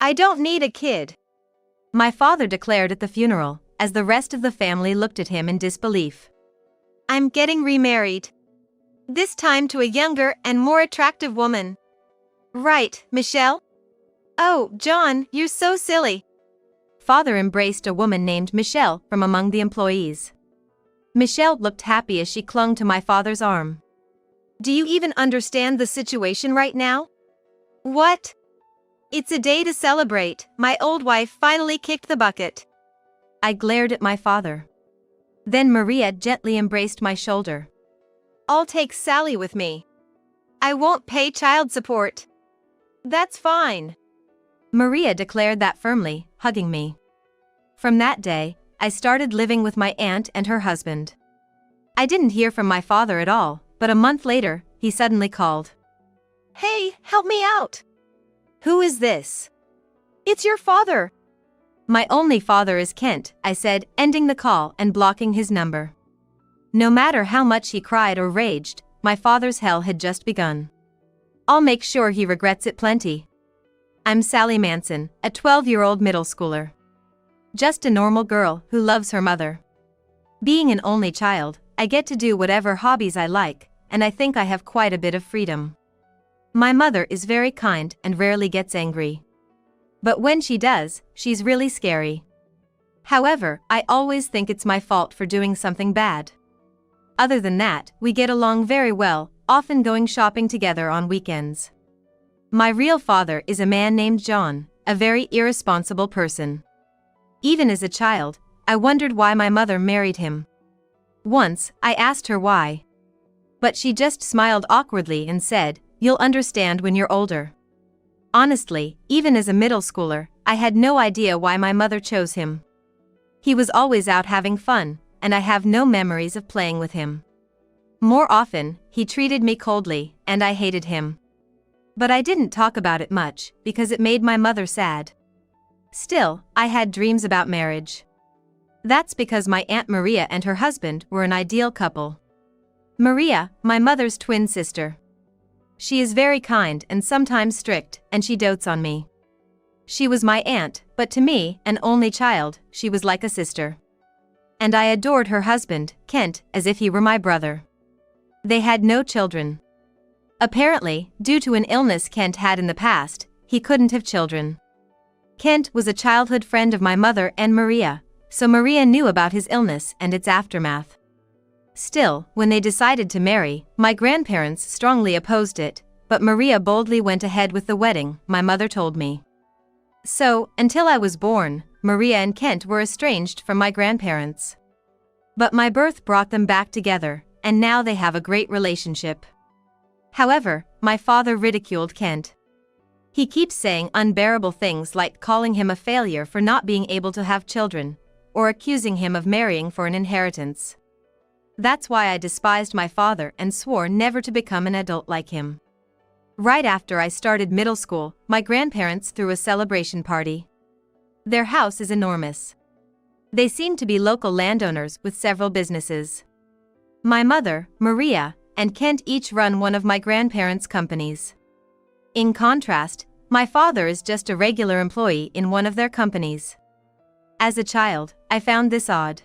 I don't need a kid," my father declared at the funeral, as the rest of the family looked at him in disbelief. "I'm getting remarried. This time to a younger and more attractive woman. Right, Michelle?" "Oh, John, you're so silly." Father embraced a woman named Michelle from among the employees. Michelle looked happy as she clung to my father's arm. "Do you even understand the situation right now?" "What?" "It's a day to celebrate. My old wife finally kicked the bucket." I glared at my father. Then Maria gently embraced my shoulder. "I'll take Sally with me. I won't pay child support." "That's fine," Maria declared that firmly, hugging me. From that day, I started living with my aunt and her husband. I didn't hear from my father at all, but a month later, he suddenly called. "Hey, help me out." "Who is this?" "It's your father." "My only father is Kent," I said, ending the call and blocking his number. No matter how much he cried or raged, my father's hell had just begun. I'll make sure he regrets it plenty. I'm Sally Manson, a 12-year-old middle schooler. Just a normal girl who loves her mother. Being an only child, I get to do whatever hobbies I like, and I think I have quite a bit of freedom. My mother is very kind and rarely gets angry. But when she does, she's really scary. However, I always think it's my fault for doing something bad. Other than that, we get along very well, often going shopping together on weekends. My real father is a man named John, a very irresponsible person. Even as a child, I wondered why my mother married him. Once, I asked her why. But she just smiled awkwardly and said, "You'll understand when you're older." Honestly, even as a middle schooler, I had no idea why my mother chose him. He was always out having fun, and I have no memories of playing with him. More often, he treated me coldly, and I hated him. But I didn't talk about it much, because it made my mother sad. Still, I had dreams about marriage. That's because my Aunt Maria and her husband were an ideal couple. Maria, my mother's twin sister. She is very kind and sometimes strict, and she dotes on me. She was my aunt, but to me, an only child, she was like a sister. And I adored her husband, Kent, as if he were my brother. They had no children. Apparently, due to an illness Kent had in the past, he couldn't have children. Kent was a childhood friend of my mother and Maria, so Maria knew about his illness and its aftermath. Still, when they decided to marry, my grandparents strongly opposed it, but Maria boldly went ahead with the wedding, my mother told me. So, until I was born, Maria and Kent were estranged from my grandparents. But my birth brought them back together, and now they have a great relationship. However, my father ridiculed Kent. He keeps saying unbearable things like calling him a failure for not being able to have children, or accusing him of marrying for an inheritance. That's why I despised my father and swore never to become an adult like him. Right after I started middle school, my grandparents threw a celebration party. Their house is enormous. They seem to be local landowners with several businesses. My mother, Maria, and Kent each run one of my grandparents' companies. In contrast, my father is just a regular employee in one of their companies. As a child, I found this odd.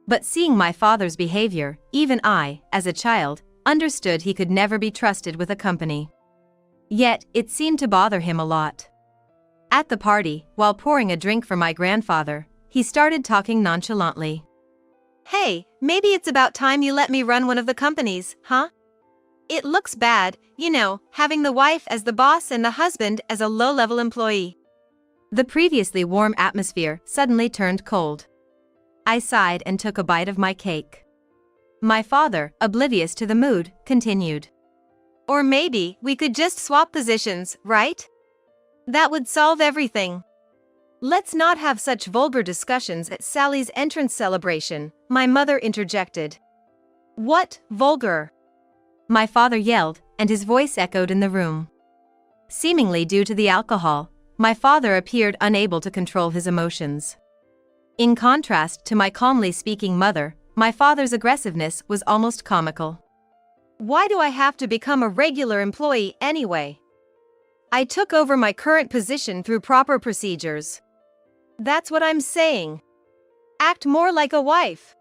But seeing my father's behavior, even I, as a child, understood he could never be trusted with a company. Yet, it seemed to bother him a lot. At the party, while pouring a drink for my grandfather, he started talking nonchalantly. "Hey, maybe it's about time you let me run one of the companies, huh? It looks bad, you know, having the wife as the boss and the husband as a low-level employee." The previously warm atmosphere suddenly turned cold. I sighed and took a bite of my cake. My father, oblivious to the mood, continued. "Or maybe we could just swap positions, right? That would solve everything." "Let's not have such vulgar discussions at Sally's entrance celebration," my mother interjected. "What, vulgar?" my father yelled, and his voice echoed in the room. Seemingly due to the alcohol, my father appeared unable to control his emotions. In contrast to my calmly speaking mother, my father's aggressiveness was almost comical. "Why do I have to become a regular employee anyway? I took over my current position through proper procedures. That's what I'm saying. Act more like a wife.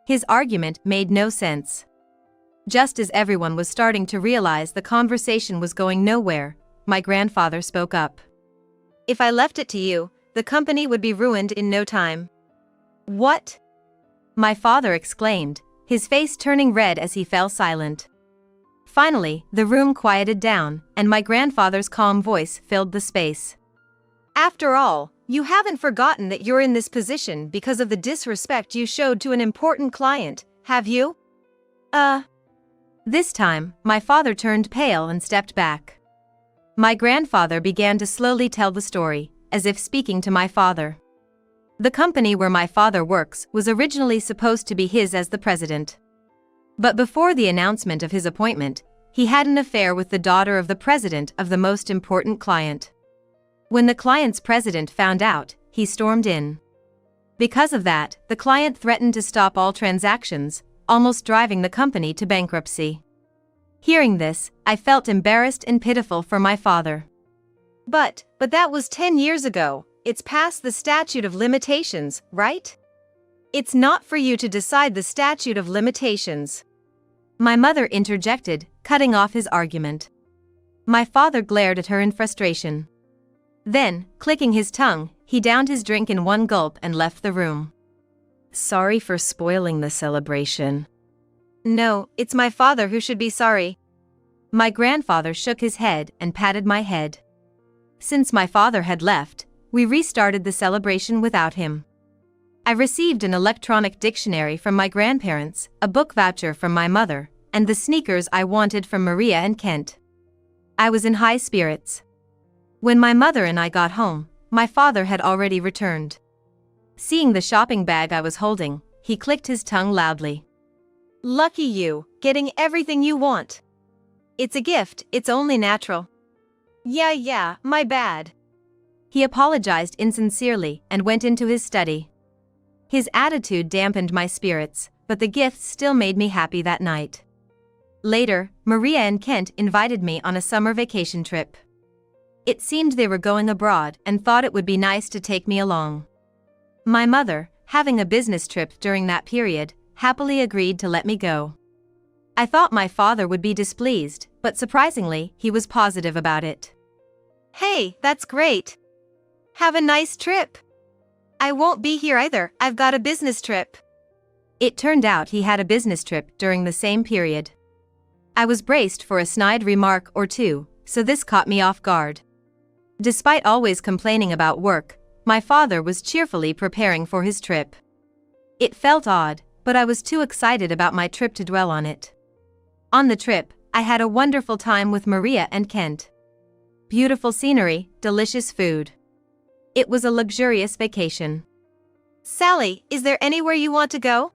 His argument made no sense. Just as everyone was starting to realize the conversation was going nowhere, my grandfather spoke up. If I left it to you, the company would be ruined in no time. What? My father exclaimed, his face turning red as he fell silent. Finally, the room quieted down, and my grandfather's calm voice filled the space. After all, you haven't forgotten that you're in this position because of the disrespect you showed to an important client, have you? This time, my father turned pale and stepped back. My grandfather began to slowly tell the story, as if speaking to my father. The company where my father works was originally supposed to be his as the president. But before the announcement of his appointment, he had an affair with the daughter of the president of the most important client. When the client's president found out, he stormed in. Because of that, the client threatened to stop all transactions, almost driving the company to bankruptcy. Hearing this, I felt embarrassed and pitiful for my father. But that was 10 years ago. It's past the statute of limitations, right? It's not for you to decide the statute of limitations. My mother interjected, cutting off his argument. My father glared at her in frustration. Then, clicking his tongue, he downed his drink in one gulp and left the room. Sorry for spoiling the celebration. No, it's my father who should be sorry. My grandfather shook his head and patted my head. Since my father had left, we restarted the celebration without him. I received an electronic dictionary from my grandparents, a book voucher from my mother, and the sneakers I wanted from Maria and Kent. I was in high spirits. When my mother and I got home, my father had already returned. Seeing the shopping bag I was holding, he clicked his tongue loudly. Lucky you, getting everything you want. It's a gift, it's only natural. Yeah, my bad. He apologized insincerely and went into his study. His attitude dampened my spirits, but the gifts still made me happy that night. Later, Maria and Kent invited me on a summer vacation trip. It seemed they were going abroad and thought it would be nice to take me along. My mother, having a business trip during that period, happily agreed to let me go. I thought my father would be displeased, but surprisingly, he was positive about it. Hey, that's great. Have a nice trip. I won't be here either, I've got a business trip. It turned out he had a business trip during the same period. I was braced for a snide remark or two, so this caught me off guard. Despite always complaining about work, my father was cheerfully preparing for his trip. It felt odd, but I was too excited about my trip to dwell on it. On the trip, I had a wonderful time with Maria and Kent. Beautiful scenery, delicious food. It was a luxurious vacation. Sally, is there anywhere you want to go?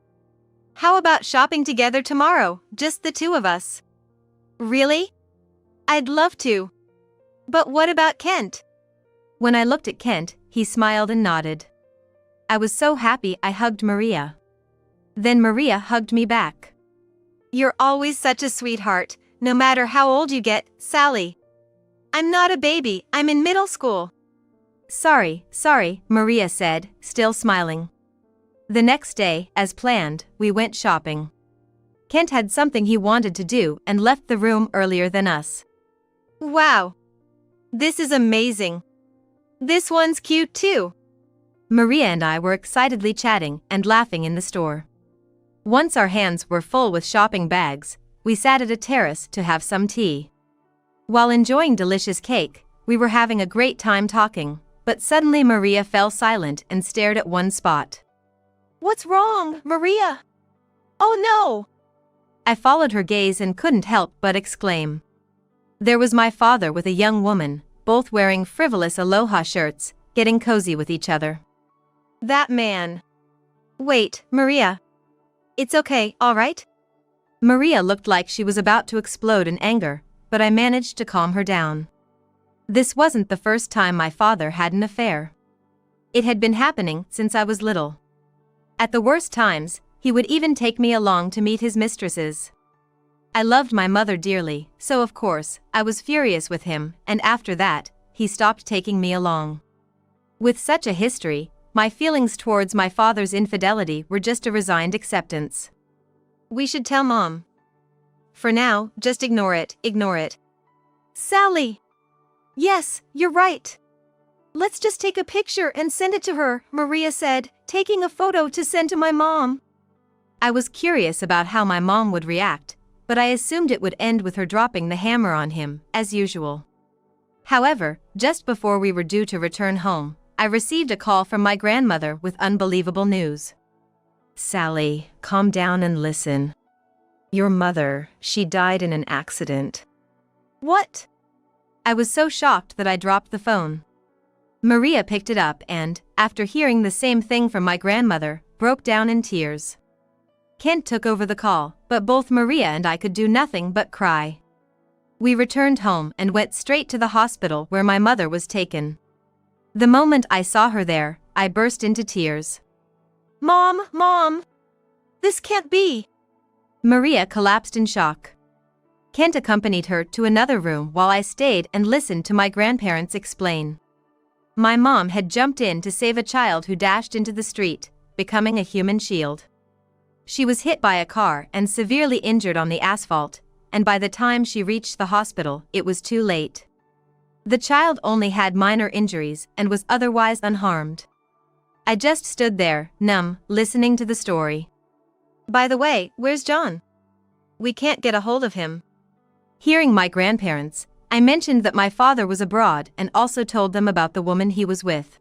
How about shopping together tomorrow, just the two of us? Really? I'd love to. But what about Kent? When I looked at Kent, he smiled and nodded. I was so happy I hugged Maria. Then Maria hugged me back. You're always such a sweetheart, no matter how old you get, Sally. I'm not a baby, I'm in middle school. Sorry, Maria said, still smiling. The next day, as planned, we went shopping. Kent had something he wanted to do and left the room earlier than us. Wow! This is amazing. This one's cute too. Maria and I were excitedly chatting and laughing in the store. Once our hands were full with shopping bags, we sat at a terrace to have some tea. While enjoying delicious cake, we were having a great time talking, but suddenly Maria fell silent and stared at one spot. What's wrong, Maria? Oh no! I followed her gaze and couldn't help but exclaim. There was my father with a young woman, both wearing frivolous aloha shirts, getting cozy with each other. That man. Wait, Maria. It's okay, all right? Maria looked like she was about to explode in anger, but I managed to calm her down. This wasn't the first time my father had an affair. It had been happening since I was little. At the worst times, he would even take me along to meet his mistresses. I loved my mother dearly, so of course, I was furious with him, and after that, he stopped taking me along. With such a history, my feelings towards my father's infidelity were just a resigned acceptance. We should tell Mom. For now, just ignore it, ignore it. Sally! Yes, you're right. Let's just take a picture and send it to her, Maria said, taking a photo to send to my mom. I was curious about how my mom would react, but I assumed it would end with her dropping the hammer on him, as usual. However, just before we were due to return home, I received a call from my grandmother with unbelievable news. Sally, calm down and listen. Your mother, she died in an accident. What? I was so shocked that I dropped the phone. Maria picked it up and, after hearing the same thing from my grandmother, broke down in tears. Kent took over the call, but both Maria and I could do nothing but cry. We returned home and went straight to the hospital where my mother was taken. The moment I saw her there, I burst into tears. Mom, Mom! This can't be! Maria collapsed in shock. Kent accompanied her to another room while I stayed and listened to my grandparents explain. My mom had jumped in to save a child who dashed into the street, becoming a human shield. She was hit by a car and severely injured on the asphalt, and by the time she reached the hospital, it was too late. The child only had minor injuries and was otherwise unharmed. I just stood there, numb, listening to the story. By the way, where's John? We can't get a hold of him. Hearing my grandparents, I mentioned that my father was abroad and also told them about the woman he was with.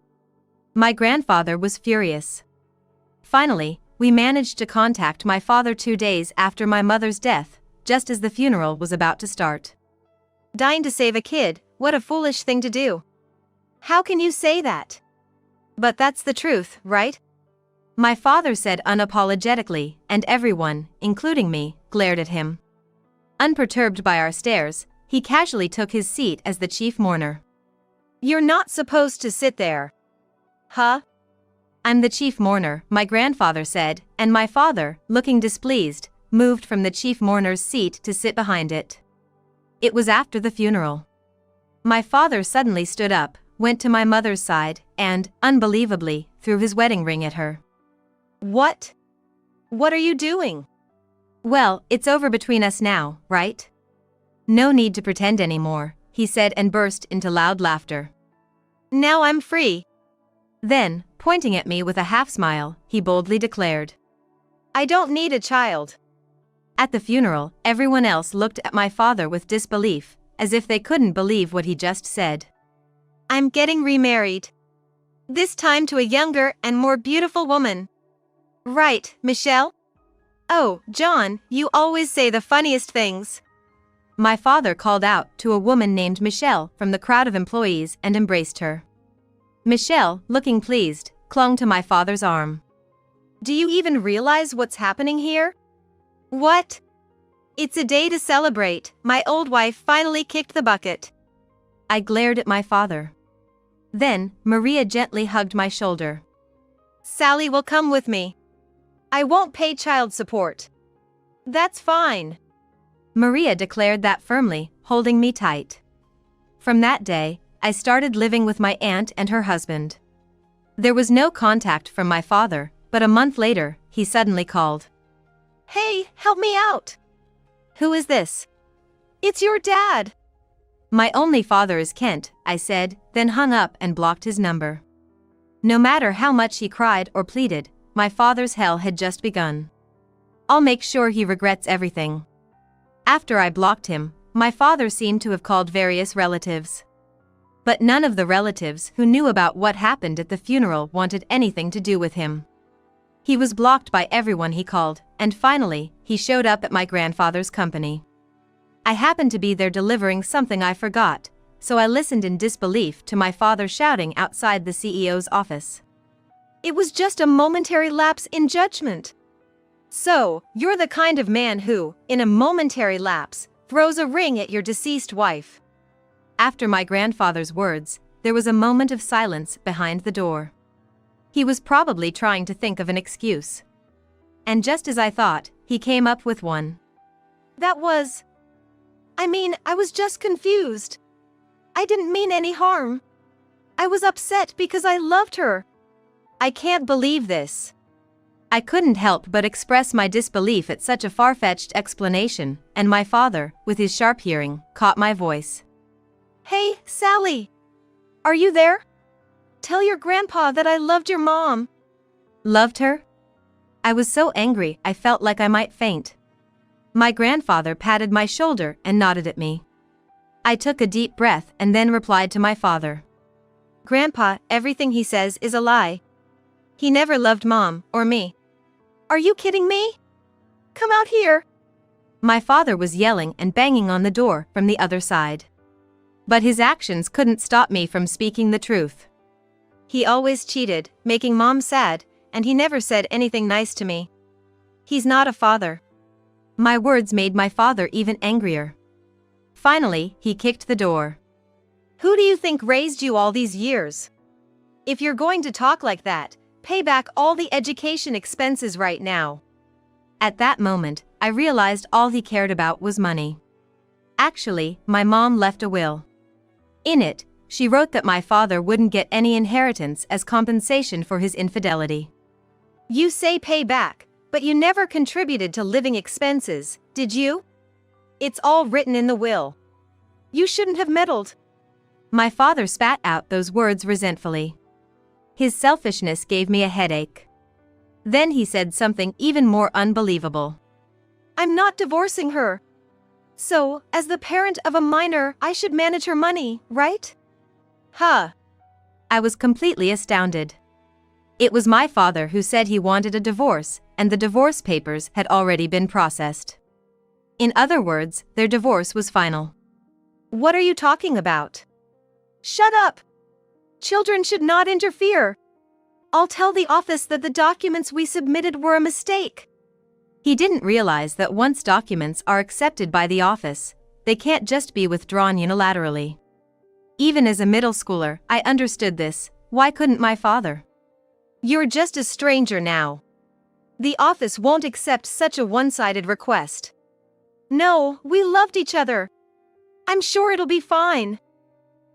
My grandfather was furious. Finally, we managed to contact my father 2 days after my mother's death, just as the funeral was about to start. Dying to save a kid, what a foolish thing to do. How can you say that? But that's the truth, right? My father said unapologetically, and everyone, including me, glared at him. Unperturbed by our stares, he casually took his seat as the chief mourner. You're not supposed to sit there. Huh? I'm the chief mourner, my grandfather said, and my father, looking displeased, moved from the chief mourner's seat to sit behind it. It was after the funeral. My father suddenly stood up, went to my mother's side, and, unbelievably, threw his wedding ring at her. What? What are you doing? Well, it's over between us now, right? No need to pretend anymore, he said and burst into loud laughter. Now I'm free. Then, pointing at me with a half-smile, he boldly declared, I don't need a child. At the funeral, everyone else looked at my father with disbelief, as if they couldn't believe what he just said. I'm getting remarried. This time to a younger and more beautiful woman. Right, Michelle? Oh, John, you always say the funniest things. My father called out to a woman named Michelle from the crowd of employees and embraced her. Michelle, looking pleased, clung to my father's arm. Do you even realize what's happening here? What? It's a day to celebrate. My old wife finally kicked the bucket. I glared at my father. Then, Maria gently hugged my shoulder. Sally will come with me. I won't pay child support. That's fine. Maria declared that firmly, holding me tight. From that day, I started living with my aunt and her husband. There was no contact from my father, but a month later, he suddenly called. Hey, help me out! Who is this? It's your dad. My only father is Kent, I said, then hung up and blocked his number. No matter how much he cried or pleaded, my father's hell had just begun. I'll make sure he regrets everything. After I blocked him, my father seemed to have called various relatives. But none of the relatives who knew about what happened at the funeral wanted anything to do with him. He was blocked by everyone he called, and finally, he showed up at my grandfather's company. I happened to be there delivering something I forgot, so I listened in disbelief to my father shouting outside the CEO's office. It was just a momentary lapse in judgment. So, you're the kind of man who, in a momentary lapse, throws a ring at your deceased wife. After my grandfather's words, there was a moment of silence behind the door. He was probably trying to think of an excuse. And just as I thought, he came up with one. I was just confused. I didn't mean any harm. I was upset because I loved her. I can't believe this. I couldn't help but express my disbelief at such a far-fetched explanation, and my father, with his sharp hearing, caught my voice. Hey, Sally! Are you there? Tell your grandpa that I loved your mom. Loved her? I was so angry I felt like I might faint. My grandfather patted my shoulder and nodded at me. I took a deep breath and then replied to my father. Grandpa, everything he says is a lie. He never loved Mom or me. Are you kidding me? Come out here. My father was yelling and banging on the door from the other side. But his actions couldn't stop me from speaking the truth. He always cheated, making Mom sad, and he never said anything nice to me. He's not a father. My words made my father even angrier. Finally, he kicked the door. Who do you think raised you all these years? If you're going to talk like that, pay back all the education expenses right now. At that moment, I realized all he cared about was money. Actually, my mom left a will. In it, she wrote that my father wouldn't get any inheritance as compensation for his infidelity. You say pay back, but you never contributed to living expenses, did you? It's all written in the will. You shouldn't have meddled. My father spat out those words resentfully. His selfishness gave me a headache. Then he said something even more unbelievable. I'm not divorcing her. So, as the parent of a minor, I should manage her money, right? Huh. I was completely astounded. It was my father who said he wanted a divorce, and the divorce papers had already been processed. In other words, their divorce was final. What are you talking about? Shut up! Children should not interfere. I'll tell the office that the documents we submitted were a mistake. He didn't realize that once documents are accepted by the office, they can't just be withdrawn unilaterally. Even as a middle schooler, I understood this. Why couldn't my father? You're just a stranger now. The office won't accept such a one-sided request. No, we loved each other. I'm sure it'll be fine.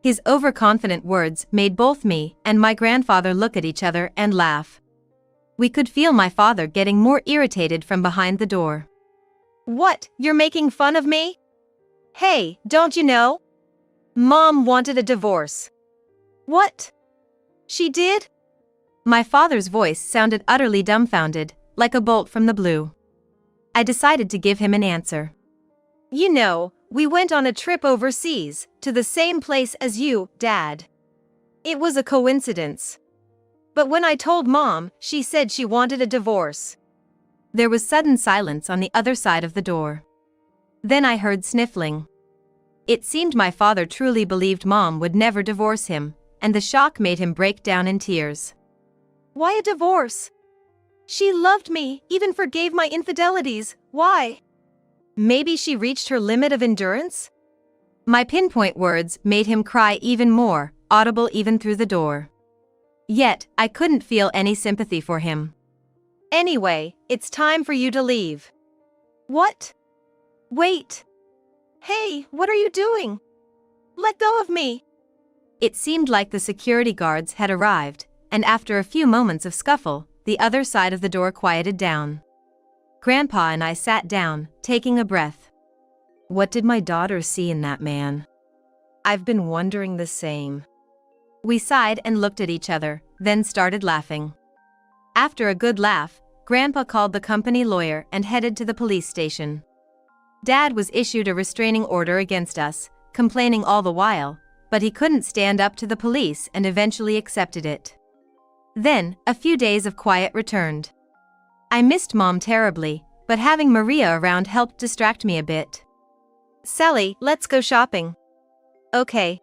His overconfident words made both me and my grandfather look at each other and laugh. We could feel my father getting more irritated from behind the door. What, you're making fun of me? Hey, don't you know? Mom wanted a divorce. What? She did? My father's voice sounded utterly dumbfounded, like a bolt from the blue. I decided to give him an answer. You know, we went on a trip overseas, to the same place as you, Dad. It was a coincidence. But when I told Mom, she said she wanted a divorce. There was sudden silence on the other side of the door. Then I heard sniffling. It seemed my father truly believed Mom would never divorce him, and the shock made him break down in tears. Why a divorce? She loved me, even forgave my infidelities. Why? Maybe she reached her limit of endurance? My pinpoint words made him cry even more, audible even through the door. Yet, I couldn't feel any sympathy for him. Anyway, it's time for you to leave. What? Wait. Hey, what are you doing? Let go of me. It seemed like the security guards had arrived, and after a few moments of scuffle, the other side of the door quieted down. Grandpa and I sat down, taking a breath. What did my daughter see in that man? I've been wondering the same. We sighed and looked at each other, then started laughing. After a good laugh, Grandpa called the company lawyer and headed to the police station. Dad was issued a restraining order against us, complaining all the while, but he couldn't stand up to the police and eventually accepted it. Then, a few days of quiet returned. I missed Mom terribly, but having Maria around helped distract me a bit. Sally, let's go shopping. Okay.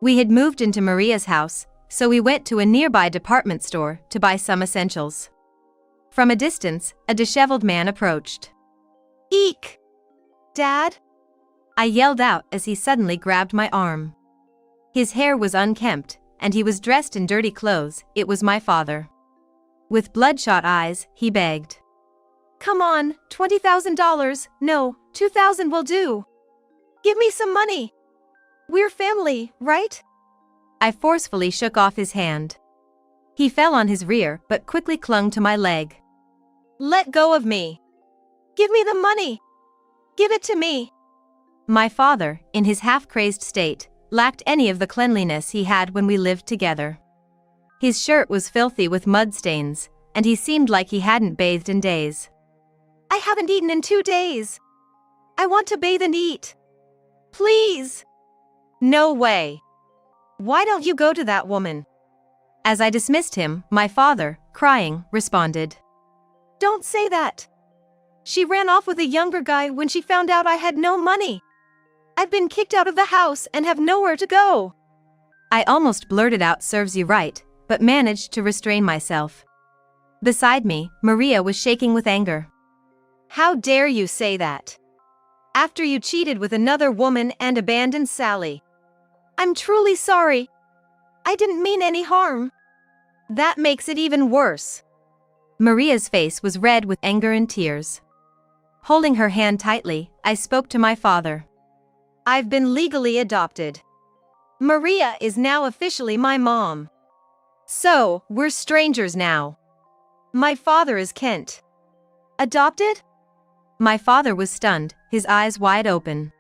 We had moved into Maria's house, so we went to a nearby department store to buy some essentials. From a distance, a disheveled man approached. Eek! Dad? I yelled out as he suddenly grabbed my arm. His hair was unkempt, and he was dressed in dirty clothes. It was my father. With bloodshot eyes, he begged. Come on, $20,000, no, 2,000 will do. Give me some money. We're family, right? I forcefully shook off his hand. He fell on his rear but quickly clung to my leg. Let go of me. Give me the money. Give it to me. My father, in his half-crazed state, lacked any of the cleanliness he had when we lived together. His shirt was filthy with mud stains, and he seemed like he hadn't bathed in days. I haven't eaten in 2 days. I want to bathe and eat. Please. No way. Why don't you go to that woman? As I dismissed him, my father, crying, responded. Don't say that. She ran off with a younger guy when she found out I had no money. I've been kicked out of the house and have nowhere to go. I almost blurted out serves you right, but managed to restrain myself. Beside me, Maria was shaking with anger. How dare you say that? After you cheated with another woman and abandoned Sally. I'm truly sorry. I didn't mean any harm. That makes it even worse. Maria's face was red with anger and tears. Holding her hand tightly, I spoke to my father. I've been legally adopted. Maria is now officially my mom. So, we're strangers now. My father is Kent. Adopted? My father was stunned, his eyes wide open.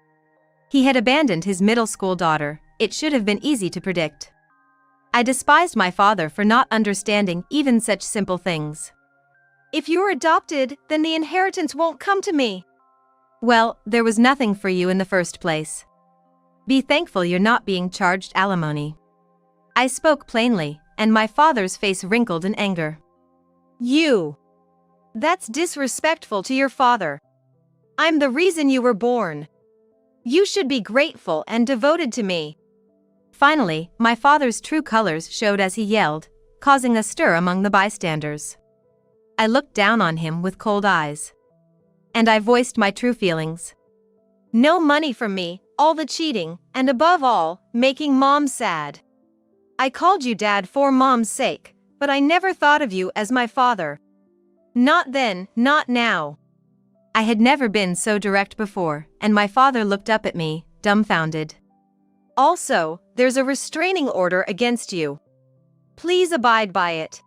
He had abandoned his middle school daughter. It should have been easy to predict. I despised my father for not understanding even such simple things. If you're adopted, then the inheritance won't come to me. Well, there was nothing for you in the first place. Be thankful you're not being charged alimony. I spoke plainly, and my father's face wrinkled in anger. You. That's disrespectful to your father. I'm the reason you were born. You should be grateful and devoted to me. Finally, my father's true colors showed as he yelled, causing a stir among the bystanders. I looked down on him with cold eyes. And I voiced my true feelings. No money from me, all the cheating, and above all, making Mom sad. I called you Dad for Mom's sake, but I never thought of you as my father. Not then, not now. I had never been so direct before, and my father looked up at me, dumbfounded. Also, there's a restraining order against you. Please abide by it.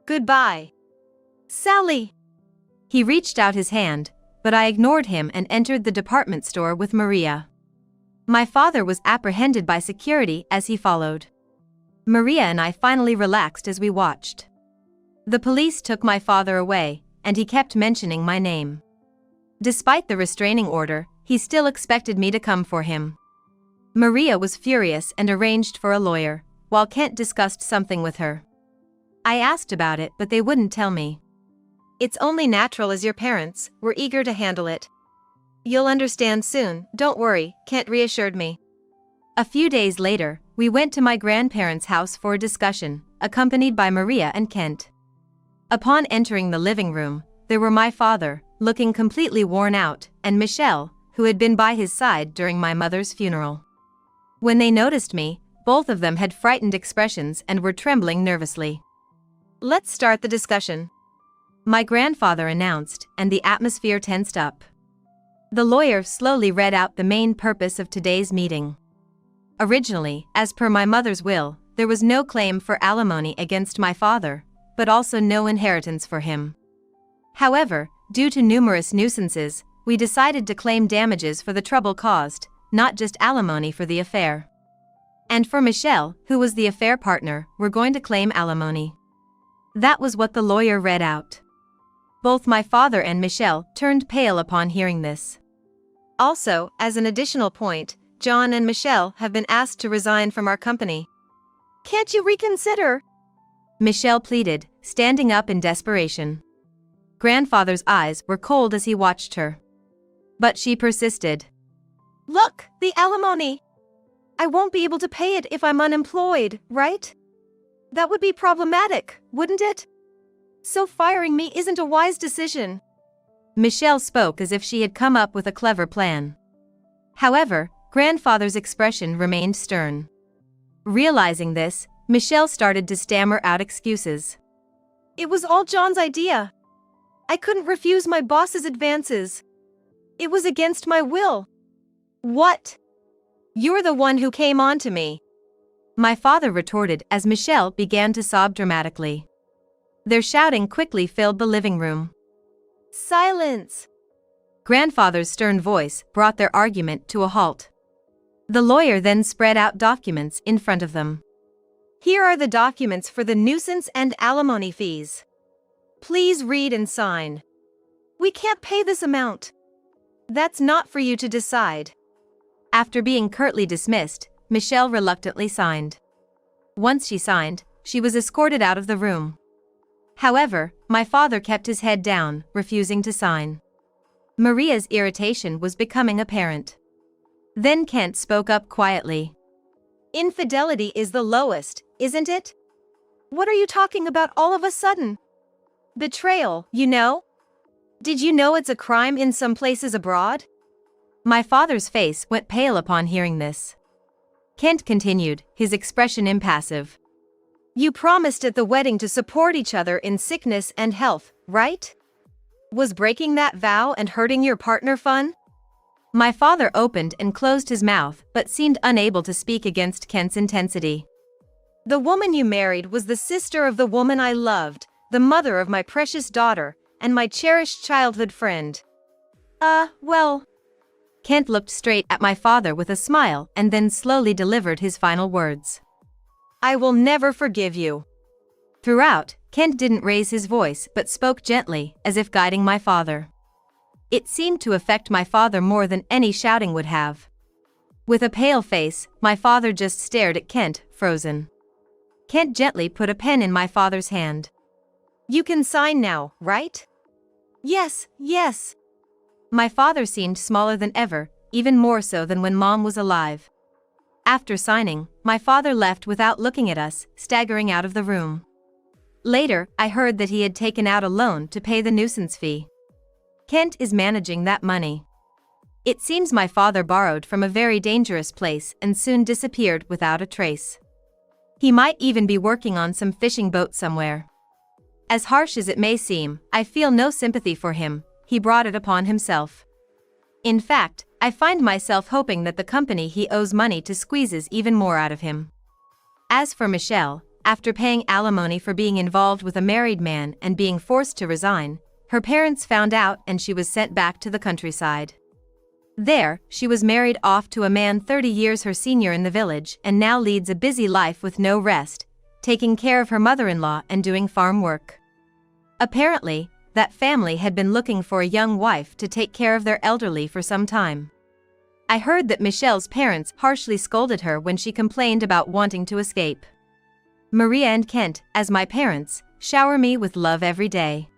Goodbye. Sally. He reached out his hand, but I ignored him and entered the department store with Maria. My father was apprehended by security as he followed. Maria and I finally relaxed as we watched. The police took my father away, and he kept mentioning my name. Despite the restraining order, he still expected me to come for him. Maria was furious and arranged for a lawyer, while Kent discussed something with her. I asked about it, but they wouldn't tell me. It's only natural as your parents were eager to handle it. You'll understand soon, don't worry, Kent reassured me. A few days later, we went to my grandparents' house for a discussion, accompanied by Maria and Kent. Upon entering the living room, there were my father, looking completely worn out, and Michelle, who had been by his side during my mother's funeral. When they noticed me, both of them had frightened expressions and were trembling nervously. Let's start the discussion. My grandfather announced, and the atmosphere tensed up. The lawyer slowly read out the main purpose of today's meeting. Originally, as per my mother's will, there was no claim for alimony against my father, but also no inheritance for him. However, due to numerous nuisances, we decided to claim damages for the trouble caused, not just alimony for the affair. And for Michelle, who was the affair partner, we're going to claim alimony. That was what the lawyer read out. Both my father and Michelle turned pale upon hearing this. Also, as an additional point, John and Michelle have been asked to resign from our company. Can't you reconsider? Michelle pleaded, standing up in desperation. Grandfather's eyes were cold as he watched her. But she persisted. Look, the alimony. I won't be able to pay it if I'm unemployed, right? That would be problematic, wouldn't it? So firing me isn't a wise decision. Michelle spoke as if she had come up with a clever plan. However, grandfather's expression remained stern. Realizing this, Michelle started to stammer out excuses. It was all John's idea. I couldn't refuse my boss's advances. It was against my will. What? You're the one who came on to me. My father retorted as Michelle began to sob dramatically. Their shouting quickly filled the living room. Silence! Grandfather's stern voice brought their argument to a halt. The lawyer then spread out documents in front of them. Here are the documents for the nuisance and alimony fees. Please read and sign. We can't pay this amount. That's not for you to decide. After being curtly dismissed, Michelle reluctantly signed. Once she signed, she was escorted out of the room. However, my father kept his head down, refusing to sign. Maria's irritation was becoming apparent. Then Kent spoke up quietly. Infidelity is the lowest, isn't it? What are you talking about all of a sudden? Betrayal, you know? Did you know it's a crime in some places abroad? My father's face went pale upon hearing this. Kent continued, his expression impassive. You promised at the wedding to support each other in sickness and health, right? Was breaking that vow and hurting your partner fun? My father opened and closed his mouth but seemed unable to speak against Kent's intensity. The woman you married was the sister of the woman I loved, the mother of my precious daughter, and my cherished childhood friend. Well. Kent looked straight at my father with a smile and then slowly delivered his final words. I will never forgive you. Throughout, Kent didn't raise his voice but spoke gently, as if guiding my father. It seemed to affect my father more than any shouting would have. With a pale face, my father just stared at Kent, frozen. Kent gently put a pen in my father's hand. You can sign now, right? Yes. My father seemed smaller than ever, even more so than when Mom was alive. After signing, my father left without looking at us, staggering out of the room. Later, I heard that he had taken out a loan to pay the nuisance fee. Kent is managing that money. It seems my father borrowed from a very dangerous place and soon disappeared without a trace. He might even be working on some fishing boat somewhere. As harsh as it may seem, I feel no sympathy for him. He brought it upon himself. In fact, I find myself hoping that the company he owes money to squeezes even more out of him. As for Michelle, after paying alimony for being involved with a married man and being forced to resign, her parents found out and she was sent back to the countryside. There, she was married off to a man 30 years her senior in the village and now leads a busy life with no rest, taking care of her mother-in-law and doing farm work. Apparently, that family had been looking for a young wife to take care of their elderly for some time. I heard that Michelle's parents harshly scolded her when she complained about wanting to escape. Maria and Kent, as my parents, shower me with love every day.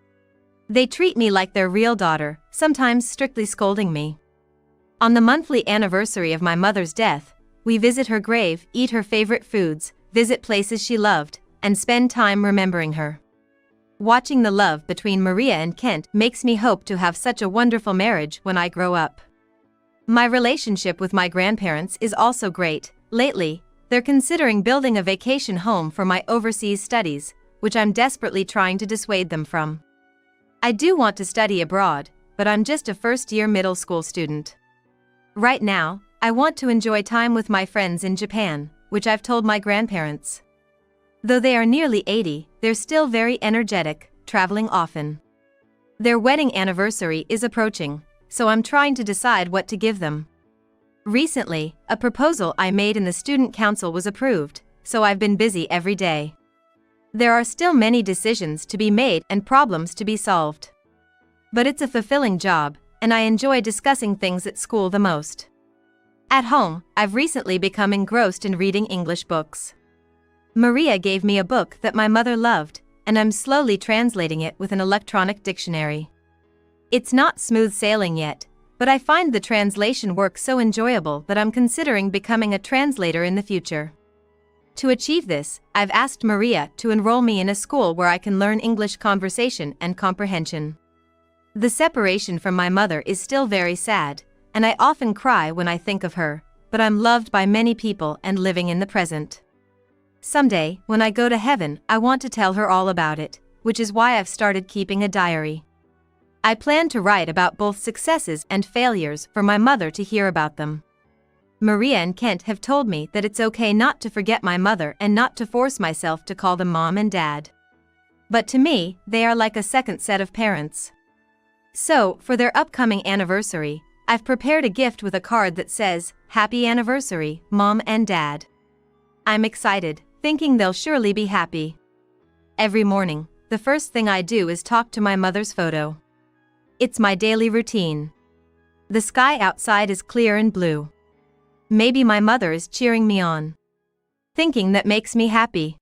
They treat me like their real daughter, sometimes strictly scolding me. On the monthly anniversary of my mother's death, we visit her grave, eat her favorite foods, visit places she loved, and spend time remembering her. Watching the love between Maria and Kent makes me hope to have such a wonderful marriage when I grow up. My relationship with my grandparents is also great. Lately, they're considering building a vacation home for my overseas studies, which I'm desperately trying to dissuade them from. I do want to study abroad, but I'm just a first-year middle school student. Right now, I want to enjoy time with my friends in Japan, which I've told my grandparents. Though they are nearly 80, they're still very energetic, traveling often. Their wedding anniversary is approaching, so I'm trying to decide what to give them. Recently, a proposal I made in the student council was approved, so I've been busy every day. There are still many decisions to be made and problems to be solved. But it's a fulfilling job, and I enjoy discussing things at school the most. At home, I've recently become engrossed in reading English books. Maria gave me a book that my mother loved, and I'm slowly translating it with an electronic dictionary. It's not smooth sailing yet, but I find the translation work so enjoyable that I'm considering becoming a translator in the future. To achieve this, I've asked Maria to enroll me in a school where I can learn English conversation and comprehension. The separation from my mother is still very sad, and I often cry when I think of her, but I'm loved by many people and living in the present. Someday, when I go to heaven, I want to tell her all about it, which is why I've started keeping a diary. I plan to write about both successes and failures for my mother to hear about them. Maria and Kent have told me that it's okay not to forget my mother and not to force myself to call them mom and dad. But to me, they are like a second set of parents. So, for their upcoming anniversary, I've prepared a gift with a card that says, "Happy Anniversary, Mom and Dad." I'm excited, thinking they'll surely be happy. Every morning, the first thing I do is talk to my mother's photo. It's my daily routine. The sky outside is clear and blue. Maybe my mother is cheering me on. Thinking that makes me happy.